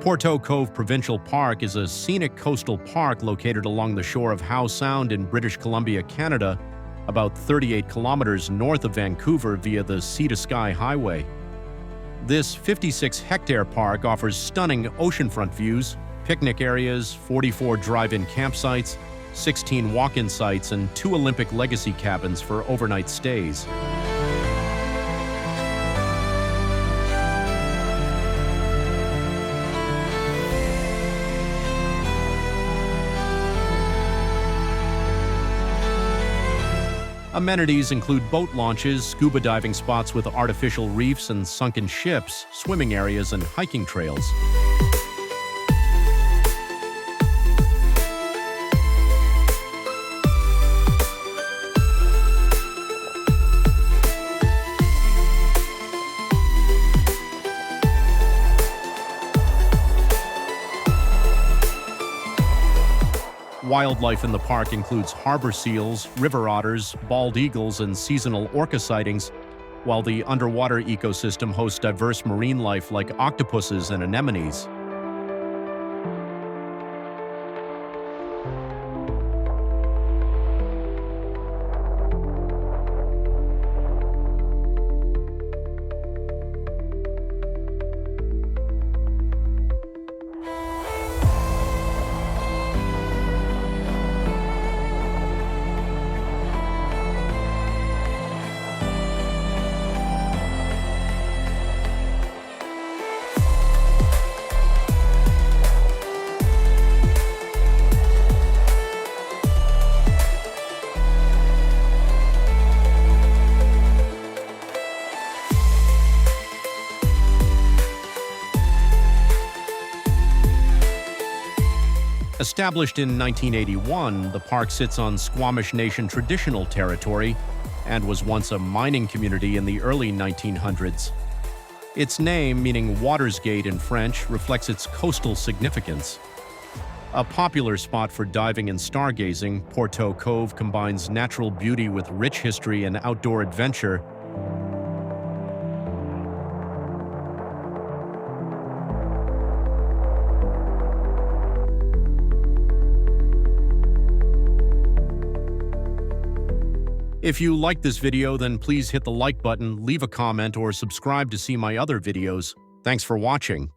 Porteau Cove Provincial Park is a scenic coastal park located along the shore of Howe Sound in British Columbia, Canada, about 38 kilometers north of Vancouver via the Sea to Sky Highway. This 56-hectare park offers stunning oceanfront views, picnic areas, 44 drive-in campsites, 16 walk-in sites, and 2 Olympic legacy cabins for overnight stays. Amenities include boat launches, scuba diving spots with artificial reefs and sunken ships, swimming areas, and hiking trails. Wildlife in the park includes harbor seals, river otters, bald eagles, and seasonal orca sightings, while the underwater ecosystem hosts diverse marine life like octopuses and anemones. Established in 1981, the park sits on Squamish Nation traditional territory and was once a mining community in the early 1900s. Its name, meaning Water's Gate in French, reflects its coastal significance. A popular spot for diving and stargazing, Porteau Cove combines natural beauty with rich history and outdoor adventure. If you like this video, then please hit the like button, leave a comment, or subscribe to see my other videos. Thanks for watching.